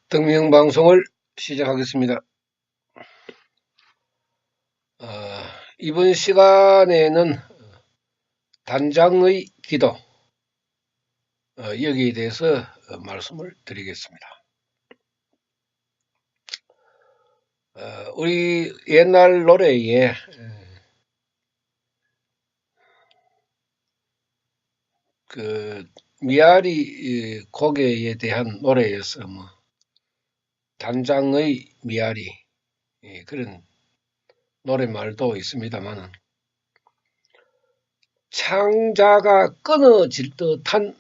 등명방송을 시작하겠습니다. 이번 시간에는 단장의 기도 여기에 대해서 말씀을 드리겠습니다. 우리 옛날 노래에 그 미아리 고개에 대한 노래에서 단장의 미아리 그런 노래말도 있습니다만 창자가 끊어질 듯한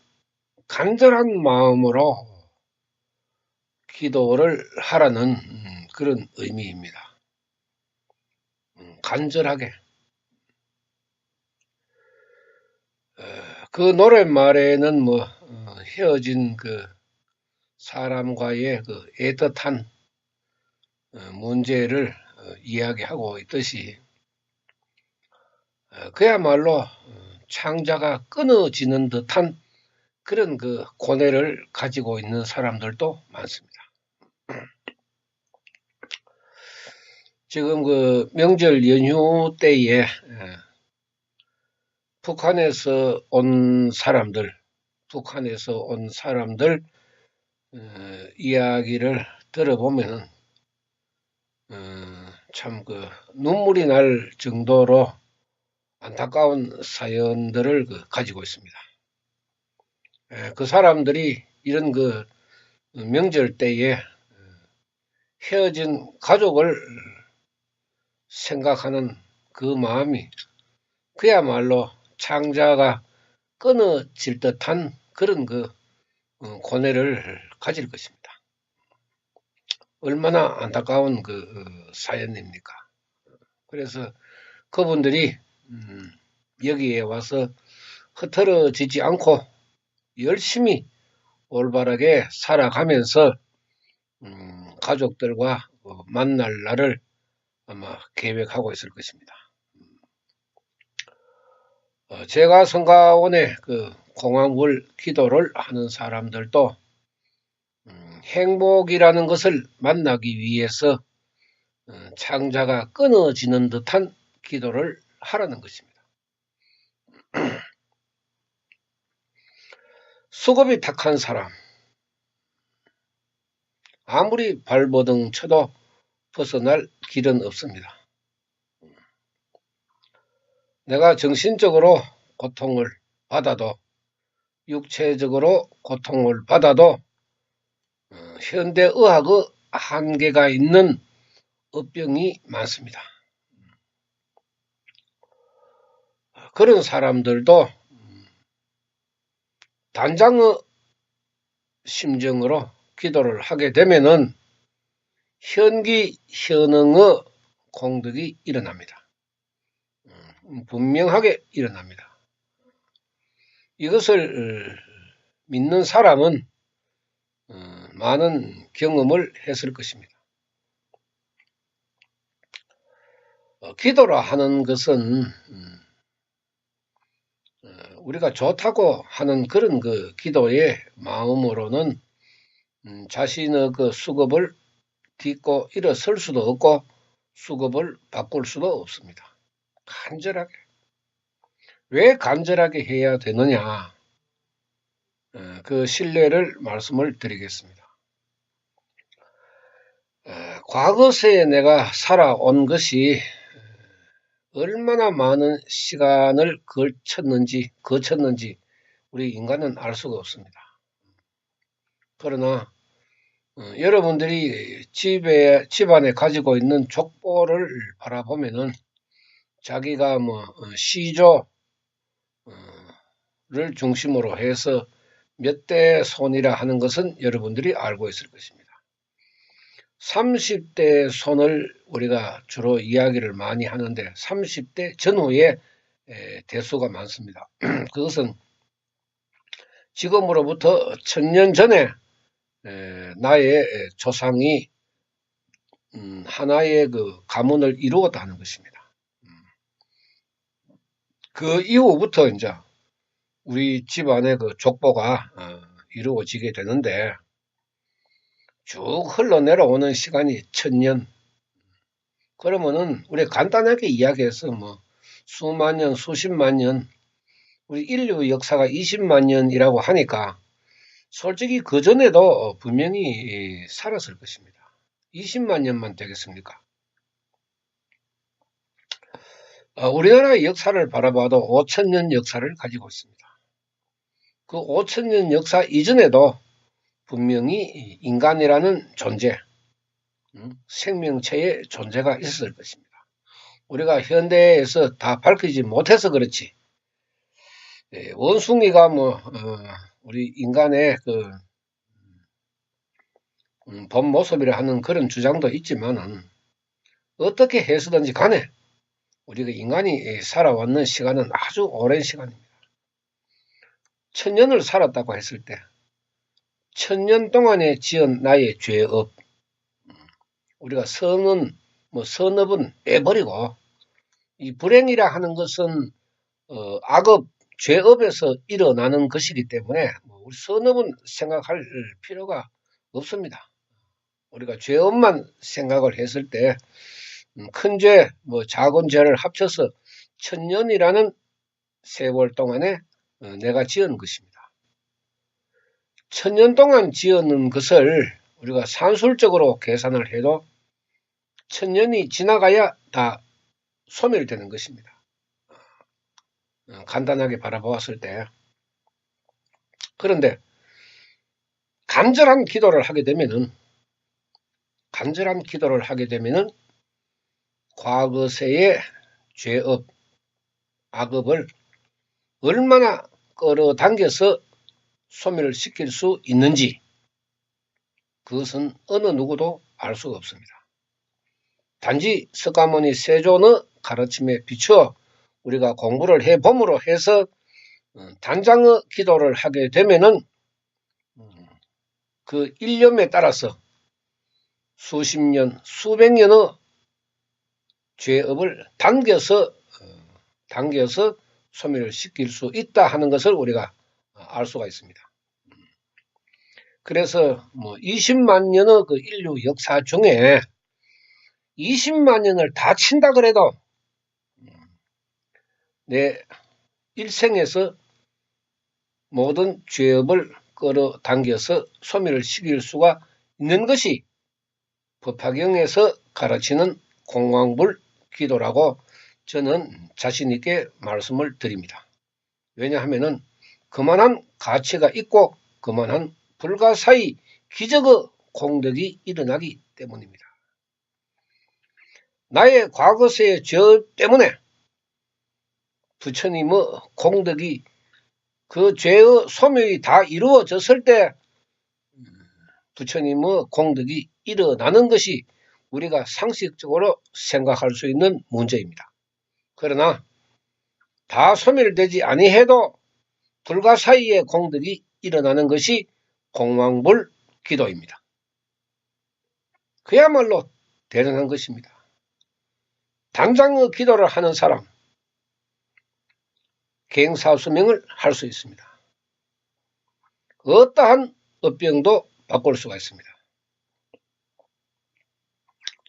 간절한 마음으로 기도를 하라는 그런 의미입니다. 간절하게. 그 노랫말에는 헤어진 그 사람과의 그 애틋한 문제를 이야기하고 있듯이 그야말로 창자가 끊어지는 듯한 그런 그 고뇌를 가지고 있는 사람들도 많습니다. 지금 그 명절 연휴 때에 북한에서 온 사람들 이야기를 들어보면은 참 그 눈물이 날 정도로 안타까운 사연들을 가지고 있습니다. 그 사람들이 이런 그 명절 때에 헤어진 가족을 생각하는 그 마음이 그야말로 창자가 끊어질 듯한 그런 그 고뇌를 가질 것입니다. 얼마나 안타까운 그 사연입니까? 그래서 그분들이 여기에 와서 흐트러지지 않고 열심히 올바르게 살아가면서 가족들과 만날 날을 아마 계획하고 있을 것입니다. 제가 성가원에 그 공황불 기도를 하는 사람들도 행복이라는 것을 만나기 위해서 창자가 끊어지는 듯한 기도를 하라는 것입니다. 수급이 탁한 사람, 아무리 발버둥 쳐도 벗어날 길은 없습니다. 내가 정신적으로 고통을 받아도 육체적으로 고통을 받아도 현대의학의 한계가 있는 업병이 많습니다. 그런 사람들도 단장의 심정으로 기도를 하게 되면은 현기 현응의 공덕이 일어납니다. 분명하게 일어납니다. 이것을 믿는 사람은 많은 경험을 했을 것입니다. 기도라 하는 것은 우리가 좋다고 하는 그런 그 기도의 마음으로는 자신의 그 수급을 딛고 일어설 수도 없고 수급을 바꿀 수도 없습니다. 간절하게. 왜 간절하게 해야 되느냐? 그 신뢰를 말씀을 드리겠습니다. 과거세에 내가 살아온 것이 얼마나 많은 시간을 거쳤는지 우리 인간은 알 수가 없습니다. 그러나 여러분들이 집안에 가지고 있는 족보를 바라보면은 자기가 시조를 중심으로 해서 몇 대 손이라 하는 것은 여러분들이 알고 있을 것입니다. 30대 손을 우리가 주로 이야기를 많이 하는데 30대 전후에 대수가 많습니다. 그것은 지금으로부터 1000년 전에 나의 조상이 하나의 그 가문을 이루었다는 것입니다. 그 이후부터 이제 우리 집안의 그 족보가 이루어지게 되는데 쭉 흘러내려오는 시간이 1000년. 그러면은 우리 간단하게 이야기해서 뭐 수만 년, 수십만 년, 우리 인류 역사가 20만 년이라고 하니까 솔직히 그 전에도 분명히 살았을 것입니다. 20만 년만 되겠습니까? 우리나라의 역사를 바라봐도 5000년 역사를 가지고 있습니다. 그 5000년 역사 이전에도 분명히 인간이라는 존재, 생명체의 존재가 있었을 것입니다. 우리가 현대에서 다 밝히지 못해서 그렇지, 원숭이가 우리 인간의 그 본 모습이라 하는 그런 주장도 있지만은 어떻게 해서든지 간에 우리가 인간이 살아왔는 시간은 아주 오랜 시간입니다. 1000년을 살았다고 했을 때 1000년 동안에 지은 나의 죄업, 우리가 선업은 빼버리고 이 불행이라 하는 것은 악업, 죄업에서 일어나는 것이기 때문에 우리 선업은 생각할 필요가 없습니다. 우리가 죄업만 생각을 했을 때 큰 죄, 작은 죄를 합쳐서 1000년이라는 세월 동안에 내가 지은 것입니다. 1000년 동안 지은 것을 우리가 산술적으로 계산을 해도 1000년이 지나가야 다 소멸되는 것입니다. 간단하게 바라보았을 때. 그런데 간절한 기도를 하게 되면은 과거세의 죄업, 악업을 얼마나 끌어당겨서 소멸을 시킬 수 있는지 그것은 어느 누구도 알 수가 없습니다. 단지 석가모니 세존의 가르침에 비추어 우리가 공부를 해봄으로 해서 단장의 기도를 하게 되면은 그 일념에 따라서 수십 년, 수백 년의 죄업을 당겨서 소멸을 시킬 수 있다 하는 것을 우리가 알 수가 있습니다. 그래서 20만 년의 그 인류 역사 중에 20만 년을 다 친다 그래도 내 일생에서 모든 죄업을 끌어당겨서 소멸을 시킬 수가 있는 것이 법화경에서 가르치는 공황불 기도라고 저는 자신 있게 말씀을 드립니다. 왜냐하면은 그만한 가치가 있고 그만한 불가사의 기적의 공덕이 일어나기 때문입니다. 나의 과거세의 죄 때문에 부처님의 공덕이 그 죄의 소멸이 다 이루어졌을 때 부처님의 공덕이 일어나는 것이 우리가 상식적으로 생각할 수 있는 문제입니다. 그러나 다 소멸되지 아니해도 불가사의의 공덕이 일어나는 것이 공황불 기도입니다. 그야말로 대단한 것입니다. 단장의 기도를 하는 사람, 갱사수명을 할 수 있습니다. 어떠한 업병도 바꿀 수가 있습니다.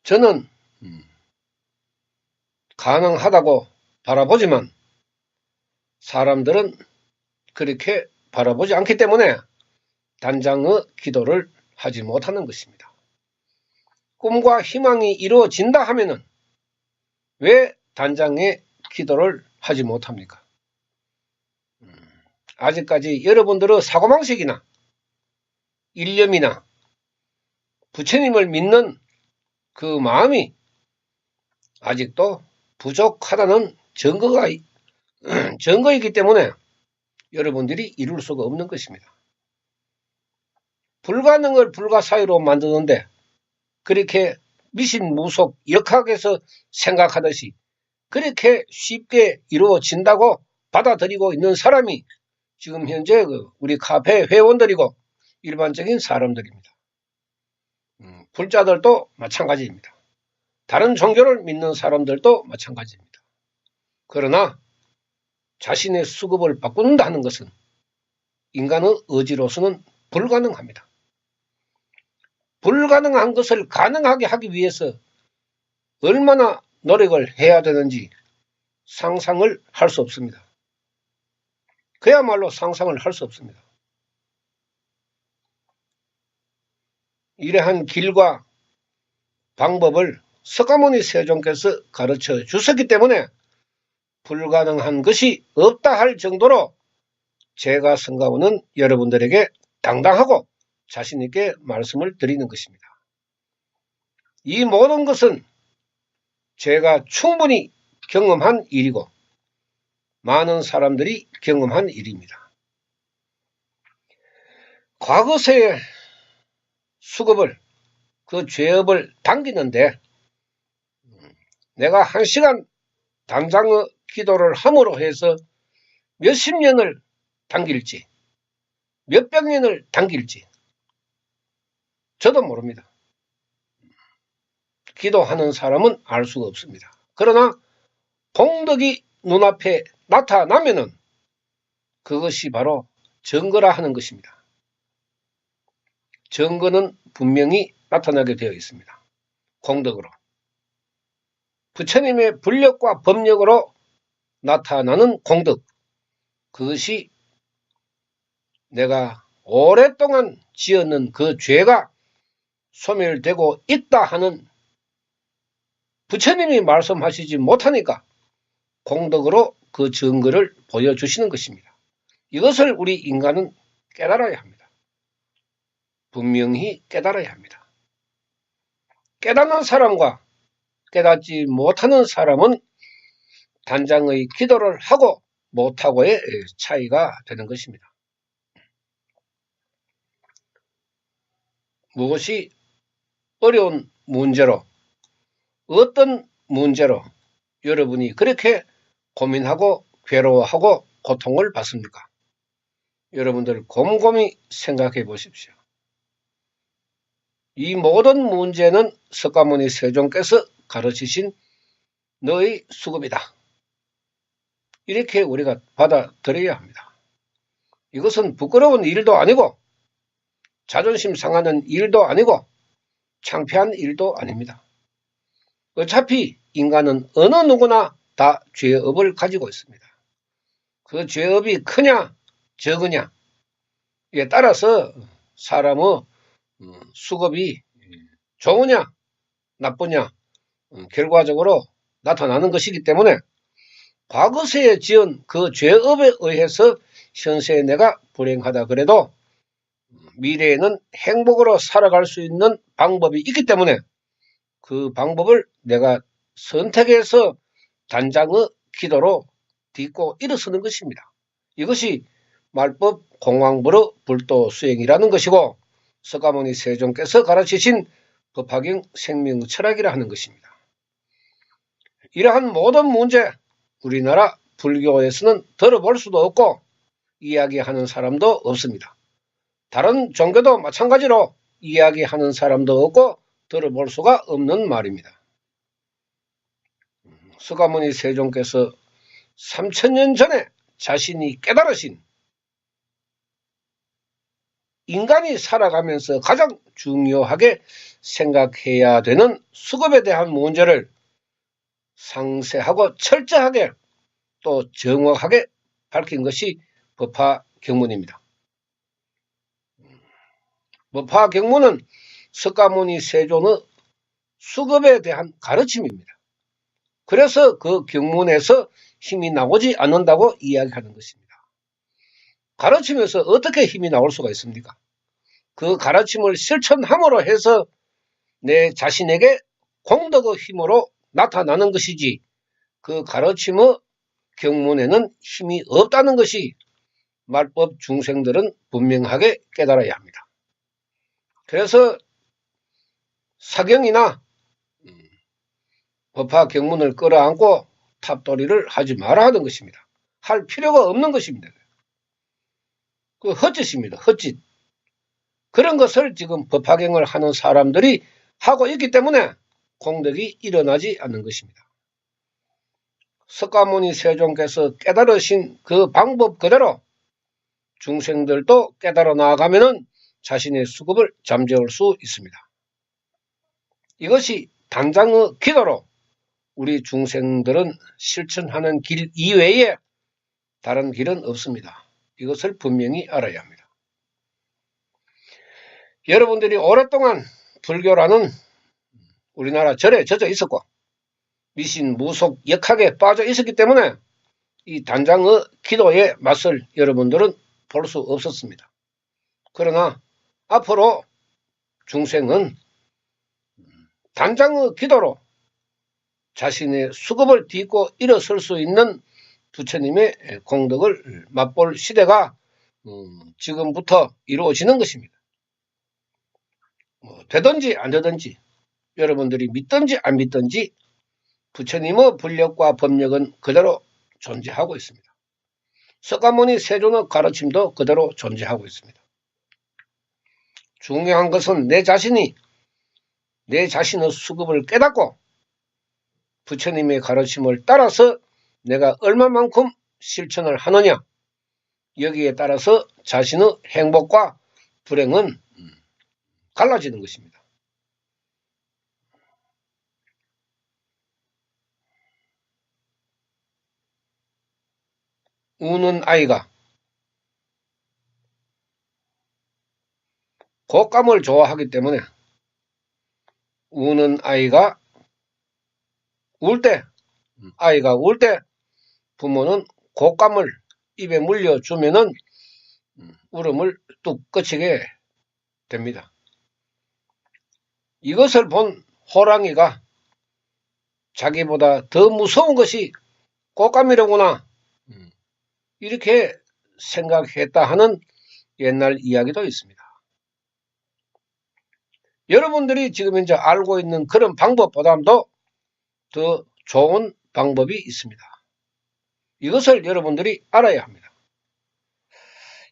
저는 가능하다고 바라보지만 사람들은 그렇게 바라보지 않기 때문에 단장의 기도를 하지 못하는 것입니다. 꿈과 희망이 이루어진다 하면은 왜 단장의 기도를 하지 못합니까? 아직까지 여러분들의 사고방식이나 일념이나 부처님을 믿는 그 마음이 아직도 부족하다는 증거이기 때문에 여러분들이 이룰 수가 없는 것입니다. 불가능을 불가사의로 만드는데 그렇게 미신무속 역학에서 생각하듯이 그렇게 쉽게 이루어진다고 받아들이고 있는 사람이 지금 현재 우리 카페 회원들이고 일반적인 사람들입니다. 불자들도 마찬가지입니다. 다른 종교를 믿는 사람들도 마찬가지입니다. 그러나 자신의 수급을 바꾼다는 것은 인간의 의지로서는 불가능합니다. 불가능한 것을 가능하게 하기 위해서 얼마나 노력을 해야 되는지 상상을 할 수 없습니다. 그야말로 상상을 할 수 없습니다. 이러한 길과 방법을 석가모니 세존께서 가르쳐 주셨기 때문에 불가능한 것이 없다 할 정도로 제가 성가모는 여러분들에게 당당하고 자신있게 말씀을 드리는 것입니다. 이 모든 것은 제가 충분히 경험한 일이고 많은 사람들이 경험한 일입니다. 과거세의 수급을, 그 죄업을 당기는데 내가 1시간 단장의 기도를 함으로 해서 몇십 년을 당길지 몇백 년을 당길지 저도 모릅니다. 기도하는 사람은 알 수가 없습니다. 그러나 공덕이 눈앞에 나타나면은 그것이 바로 증거라 하는 것입니다. 증거는 분명히 나타나게 되어 있습니다. 공덕으로. 부처님의 불력과 법력으로 나타나는 공덕. 그것이 내가 오랫동안 지었는 그 죄가 소멸되고 있다 하는 부처님이 말씀하시지 못하니까 공덕으로 그 증거를 보여주시는 것입니다. 이것을 우리 인간은 깨달아야 합니다. 분명히 깨달아야 합니다. 깨닫는 사람과 깨닫지 못하는 사람은 단장의 기도를 하고 못하고의 차이가 되는 것입니다. 무엇이 어려운 문제로, 어떤 문제로 여러분이 그렇게 고민하고 괴로워하고 고통을 받습니까? 여러분들 곰곰이 생각해 보십시오. 이 모든 문제는 석가모니 세존께서 가르치신 너의 수급이다. 이렇게 우리가 받아들여야 합니다. 이것은 부끄러운 일도 아니고 자존심 상하는 일도 아니고 창피한 일도 아닙니다. 어차피 인간은 어느 누구나 다 죄업을 가지고 있습니다. 그 죄업이 크냐 적으냐에 따라서 사람의 수급이 좋으냐 나쁘냐 결과적으로 나타나는 것이기 때문에 과거세에 지은 그 죄업에 의해서 현세에 내가 불행하다 그래도 미래에는 행복으로 살아갈 수 있는 방법이 있기 때문에 그 방법을 내가 선택해서 단장의 기도로 딛고 일어서는 것입니다. 이것이 말법 공황불의 불도수행이라는 것이고 석가모니 세존께서 가르치신 법화경 생명철학이라 하는 것입니다. 이러한 모든 문제 우리나라 불교에서는 들어볼 수도 없고 이야기하는 사람도 없습니다. 다른 종교도 마찬가지로 이야기하는 사람도 없고 들어볼 수가 없는 말입니다. 석가모니 세존께서 3000년 전에 자신이 깨달으신 인간이 살아가면서 가장 중요하게 생각해야 되는 수급에 대한 문제를 상세하고 철저하게 또 정확하게 밝힌 것이 법화경문입니다. 법화경문은 석가모니 세존의 수급에 대한 가르침입니다. 그래서 그 경문에서 힘이 나오지 않는다고 이야기하는 것입니다. 가르치면서 어떻게 힘이 나올 수가 있습니까? 그 가르침을 실천함으로 해서 내 자신에게 공덕의 힘으로 나타나는 것이지 그 가르침의 경문에는 힘이 없다는 것이 말법 중생들은 분명하게 깨달아야 합니다. 그래서 사경이나 법화 경문을 끌어안고 탑돌이를 하지 말아 하는 것입니다. 할 필요가 없는 것입니다. 그 헛짓입니다. 헛짓. 그런 것을 지금 법화경을 하는 사람들이 하고 있기 때문에 공덕이 일어나지 않는 것입니다. 석가모니 세존께서 깨달으신 그 방법 그대로 중생들도 깨달아 나아가면 자신의 수급을 잠재울 수 있습니다. 이것이 단장의 기도로 우리 중생들은 실천하는 길 이외에 다른 길은 없습니다. 이것을 분명히 알아야 합니다. 여러분들이 오랫동안 불교라는 우리나라 절에 젖어 있었고 미신, 무속, 역학에 빠져 있었기 때문에 이 단장의 기도의 맛을 여러분들은 볼 수 없었습니다. 그러나 앞으로 중생은 단장의 기도로 자신의 수급을 딛고 일어설 수 있는 부처님의 공덕을 맛볼 시대가 지금부터 이루어지는 것입니다. 되든지 안 되든지 여러분들이 믿든지 안 믿든지 부처님의 불력과 법력은 그대로 존재하고 있습니다. 석가모니 세존의 가르침도 그대로 존재하고 있습니다. 중요한 것은 내 자신이 내 자신의 수급을 깨닫고 부처님의 가르침을 따라서 내가 얼마만큼 실천을 하느냐, 여기에 따라서 자신의 행복과 불행은 갈라지는 것입니다. 우는 아이가 곶감을 좋아하기 때문에 우는 아이가 아이가 울 때 부모는 곶감을 입에 물려주면은 울음을 뚝 그치게 됩니다. 이것을 본 호랑이가 자기보다 더 무서운 것이 곶감이로구나 이렇게 생각했다 하는 옛날 이야기도 있습니다. 여러분들이 지금 이제 알고 있는 그런 방법보다도 더 좋은 방법이 있습니다. 이것을 여러분들이 알아야 합니다.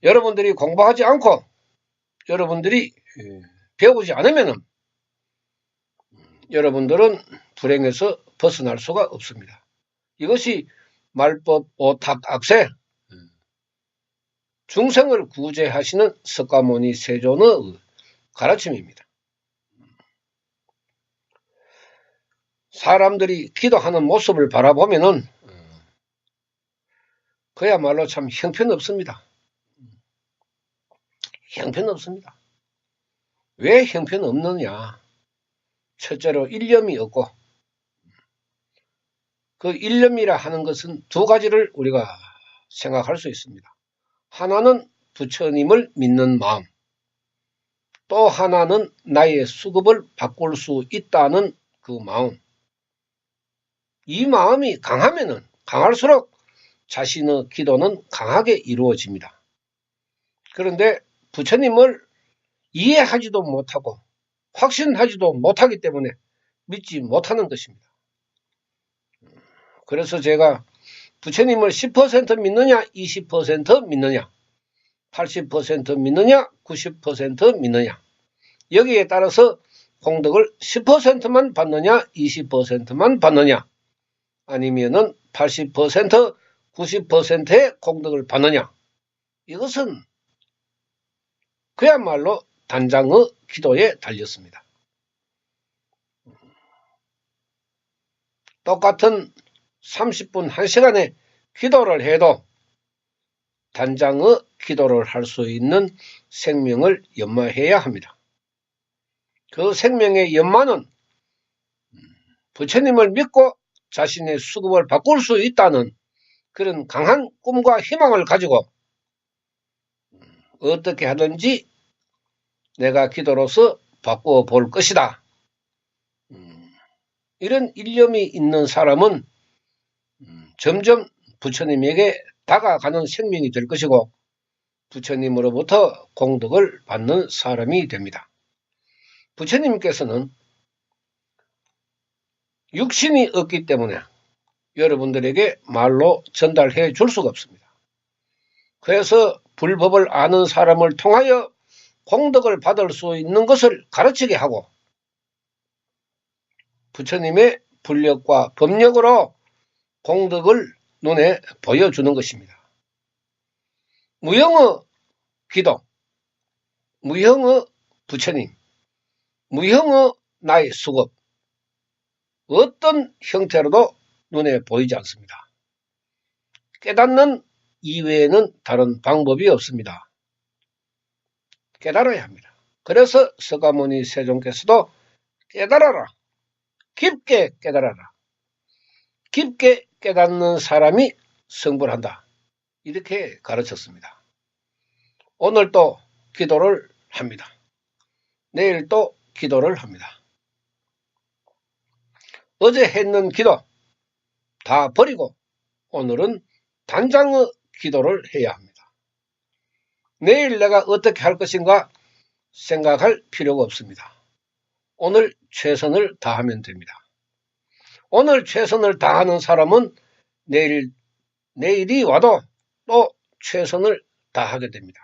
여러분들이 공부하지 않고 여러분들이 배우지 않으면 여러분들은 불행에서 벗어날 수가 없습니다. 이것이 말법 오탁악세 중생을 구제하시는 석가모니 세존의 가르침입니다. 사람들이 기도하는 모습을 바라보면은 그야말로 참 형편없습니다. 형편없습니다. 왜 형편없느냐? 첫째로 일념이 없고 그 일념이라 하는 것은 두 가지를 우리가 생각할 수 있습니다. 하나는 부처님을 믿는 마음, 또 하나는 나의 수급을 바꿀 수 있다는 그 마음. 이 마음이 강하면은 강할수록 자신의 기도는 강하게 이루어집니다. 그런데 부처님을 이해하지도 못하고 확신하지도 못하기 때문에 믿지 못하는 것입니다. 그래서 제가 부처님을 10% 믿느냐, 20% 믿느냐, 80% 믿느냐, 90% 믿느냐, 여기에 따라서 공덕을 10%만 받느냐, 20%만 받느냐, 아니면은 80%, 90%의 공덕을 받느냐, 이것은 그야말로 단장의 기도에 달렸습니다. 똑같은 30분 1시간의 기도를 해도 단장의 기도를 할 수 있는 생명을 연마해야 합니다. 그 생명의 연마는 부처님을 믿고 자신의 수급을 바꿀 수 있다는 그런 강한 꿈과 희망을 가지고 어떻게 하든지 내가 기도로서 바꾸어 볼 것이다. 이런 일념이 있는 사람은 점점 부처님에게 다가가는 생명이 될 것이고 부처님으로부터 공덕을 받는 사람이 됩니다. 부처님께서는 육신이 없기 때문에 여러분들에게 말로 전달해 줄 수가 없습니다. 그래서 불법을 아는 사람을 통하여 공덕을 받을 수 있는 것을 가르치게 하고 부처님의 불력과 법력으로 공덕을 눈에 보여주는 것입니다. 무형의 기도, 무형의 부처님, 무형의 나의 수급, 어떤 형태로도 눈에 보이지 않습니다. 깨닫는 이외에는 다른 방법이 없습니다. 깨달아야 합니다. 그래서 서가모니 세종께서도 깨달아라. 깊게 깨달아라. 깊게 깨닫는 사람이 성불한다. 이렇게 가르쳤습니다. 오늘 또 기도를 합니다. 내일 또 기도를 합니다. 어제 했는 기도 다 버리고 오늘은 단장의 기도를 해야 합니다. 내일 내가 어떻게 할 것인가 생각할 필요가 없습니다. 오늘 최선을 다하면 됩니다. 오늘 최선을 다하는 사람은 내일이 와도 또 최선을 다하게 됩니다.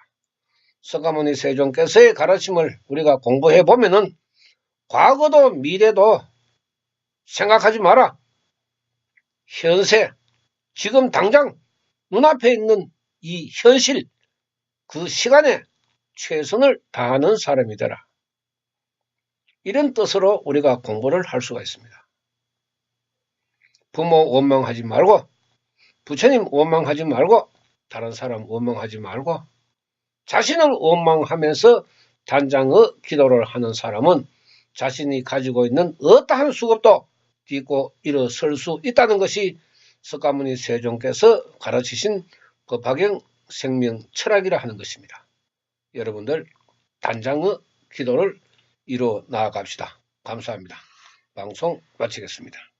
서가모니 세종께서의 가르침을 우리가 공부해 보면은 과거도 미래도 생각하지 마라. 현세, 지금 당장 눈앞에 있는 이 현실, 그 시간에 최선을 다하는 사람이 되라. 이런 뜻으로 우리가 공부를 할 수가 있습니다. 부모 원망하지 말고, 부처님 원망하지 말고, 다른 사람 원망하지 말고, 자신을 원망하면서 단장의 기도를 하는 사람은 자신이 가지고 있는 어떠한 수급도 딛고 일어설 수 있다는 것이 석가모니 세종께서 가르치신 법화경 생명 철학이라 하는 것입니다. 여러분들 단장의 기도를 이뤄 나아갑시다. 감사합니다. 방송 마치겠습니다.